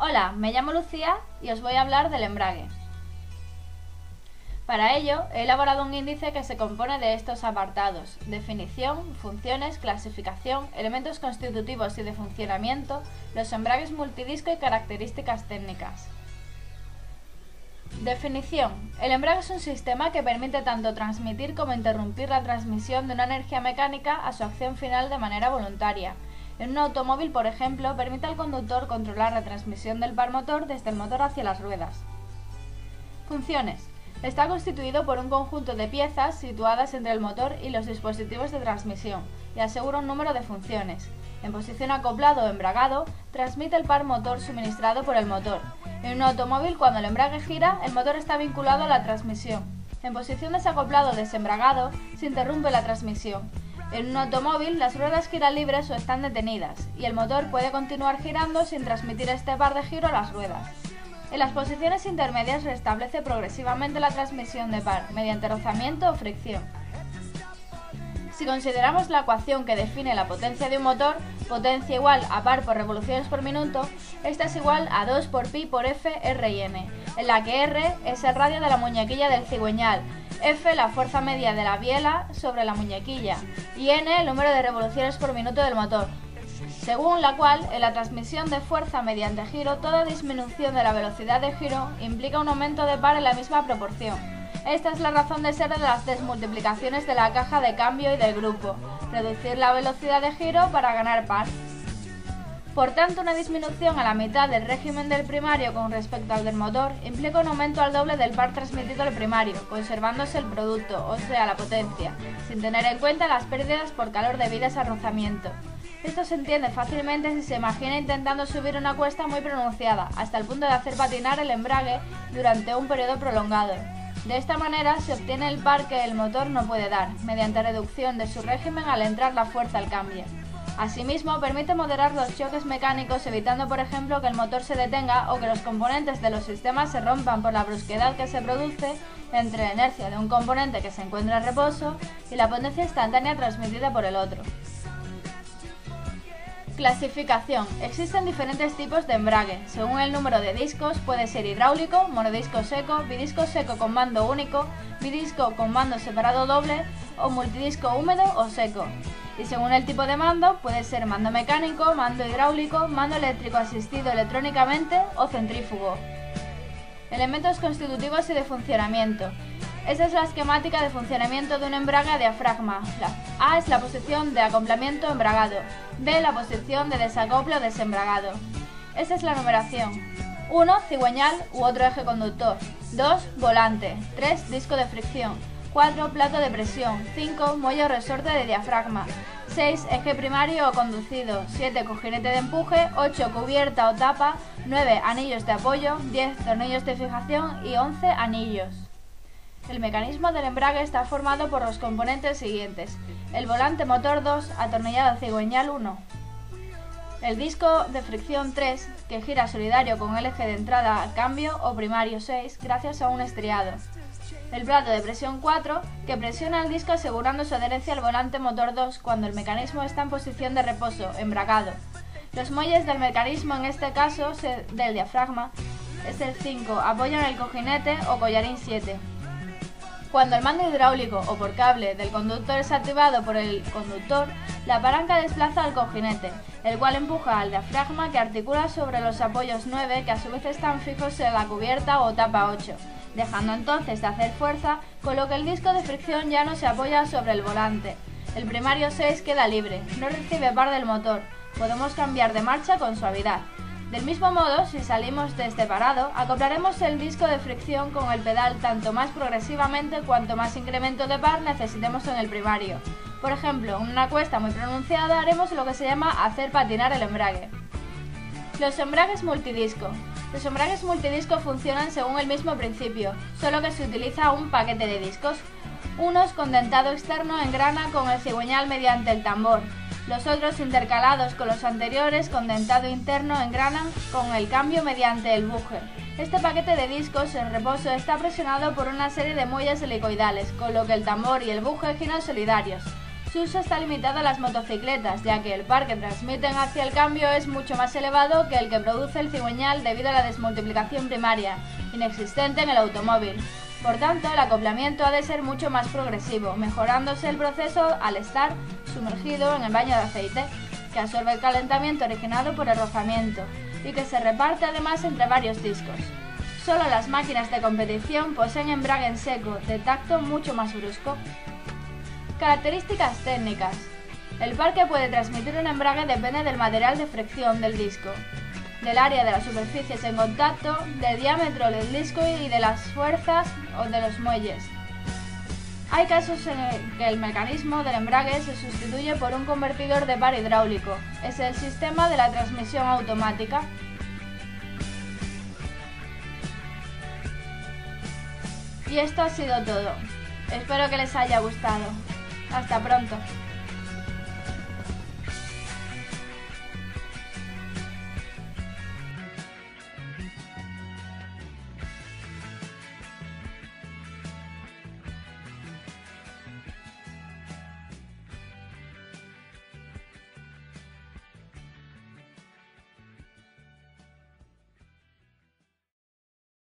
Hola, me llamo Lucía y os voy a hablar del embrague. Para ello, he elaborado un índice que se compone de estos apartados: definición, funciones, clasificación, elementos constitutivos y de funcionamiento, los embragues multidisco y características técnicas. Definición. El embrague es un sistema que permite tanto transmitir como interrumpir la transmisión de una energía mecánica a su acción final de manera voluntaria. En un automóvil, por ejemplo, permite al conductor controlar la transmisión del par motor desde el motor hacia las ruedas. Funciones. Está constituido por un conjunto de piezas situadas entre el motor y los dispositivos de transmisión y asegura un número de funciones. En posición acoplado o embragado, transmite el par motor suministrado por el motor. En un automóvil, cuando el embrague gira, el motor está vinculado a la transmisión. En posición desacoplado o desembragado, se interrumpe la transmisión. En un automóvil, las ruedas giran libres o están detenidas, y el motor puede continuar girando sin transmitir este par de giro a las ruedas. En las posiciones intermedias restablece progresivamente la transmisión de par, mediante rozamiento o fricción. Si consideramos la ecuación que define la potencia de un motor, potencia igual a par por revoluciones por minuto, esta es igual a 2 por pi por F, R y N, en la que R es el radio de la muñequilla del cigüeñal, F la fuerza media de la biela sobre la muñequilla y N el número de revoluciones por minuto del motor. Según la cual, en la transmisión de fuerza mediante giro, toda disminución de la velocidad de giro implica un aumento de par en la misma proporción. Esta es la razón de ser de las desmultiplicaciones de la caja de cambio y del grupo: reducir la velocidad de giro para ganar par. Por tanto, una disminución a la mitad del régimen del primario con respecto al del motor implica un aumento al doble del par transmitido al primario, conservándose el producto, o sea, la potencia, sin tener en cuenta las pérdidas por calor debidas al rozamiento. Esto se entiende fácilmente si se imagina intentando subir una cuesta muy pronunciada, hasta el punto de hacer patinar el embrague durante un periodo prolongado. De esta manera se obtiene el par que el motor no puede dar, mediante reducción de su régimen al entrar la fuerza al cambio. Asimismo, permite moderar los choques mecánicos, evitando, por ejemplo, que el motor se detenga o que los componentes de los sistemas se rompan por la brusquedad que se produce entre la inercia de un componente que se encuentra en reposo y la potencia instantánea transmitida por el otro. Clasificación. Existen diferentes tipos de embrague. Según el número de discos, puede ser hidráulico, monodisco seco, bidisco seco con mando único, bidisco con mando separado doble o multidisco húmedo o seco. Y según el tipo de mando, puede ser mando mecánico, mando hidráulico, mando eléctrico asistido electrónicamente o centrífugo. Elementos constitutivos y de funcionamiento. Esta es la esquemática de funcionamiento de un embrague a diafragma. A es la posición de acoplamiento embragado, B la posición de desacoplo desembragado. Esta es la numeración: 1 cigüeñal u otro eje conductor, 2 volante, 3 disco de fricción, 4 plato de presión, 5 muelle o resorte de diafragma, 6 eje primario o conducido, 7 cojinete de empuje, 8 cubierta o tapa, 9 anillos de apoyo, 10 tornillos de fijación y 11 anillos. El mecanismo del embrague está formado por los componentes siguientes: el volante motor 2, atornillado cigüeñal 1, el disco de fricción 3, que gira solidario con el eje de entrada al cambio o primario 6 gracias a un estriado, el plato de presión 4, que presiona el disco asegurando su adherencia al volante motor 2 cuando el mecanismo está en posición de reposo, embragado. Los muelles del mecanismo, en este caso del diafragma, es el 5, apoyan el cojinete o collarín 7. Cuando el mando hidráulico o por cable del conductor es activado por el conductor, la palanca desplaza al cojinete, el cual empuja al diafragma, que articula sobre los apoyos 9, que a su vez están fijos en la cubierta o tapa 8, dejando entonces de hacer fuerza, con lo que el disco de fricción ya no se apoya sobre el volante. El primario 6 queda libre, no recibe par del motor, podemos cambiar de marcha con suavidad. Del mismo modo, si salimos de este parado, acoplaremos el disco de fricción con el pedal tanto más progresivamente cuanto más incremento de par necesitemos en el primario. Por ejemplo, en una cuesta muy pronunciada haremos lo que se llama hacer patinar el embrague. Los embragues multidisco. Los embragues multidisco funcionan según el mismo principio, solo que se utiliza un paquete de discos. Unos con dentado externo engrana con el cigüeñal mediante el tambor. Los otros, intercalados con los anteriores, con dentado interno, engranan con el cambio mediante el buje. Este paquete de discos en reposo está presionado por una serie de muelles helicoidales, con lo que el tambor y el buje giran solidarios. Su uso está limitado a las motocicletas, ya que el par que transmiten hacia el cambio es mucho más elevado que el que produce el cigüeñal debido a la desmultiplicación primaria, inexistente en el automóvil. Por tanto, el acoplamiento ha de ser mucho más progresivo, mejorándose el proceso al estar sumergido en el baño de aceite, que absorbe el calentamiento originado por el rozamiento y que se reparte además entre varios discos. Solo las máquinas de competición poseen embrague en seco, de tacto mucho más brusco. Características técnicas. El par que puede transmitir un embrague depende del material de fricción del disco, del área de las superficies en contacto, del diámetro del disco y de las fuerzas o de los muelles. Hay casos en el que el mecanismo del embrague se sustituye por un convertidor de par hidráulico. Es el sistema de la transmisión automática. Y esto ha sido todo. Espero que les haya gustado. Hasta pronto.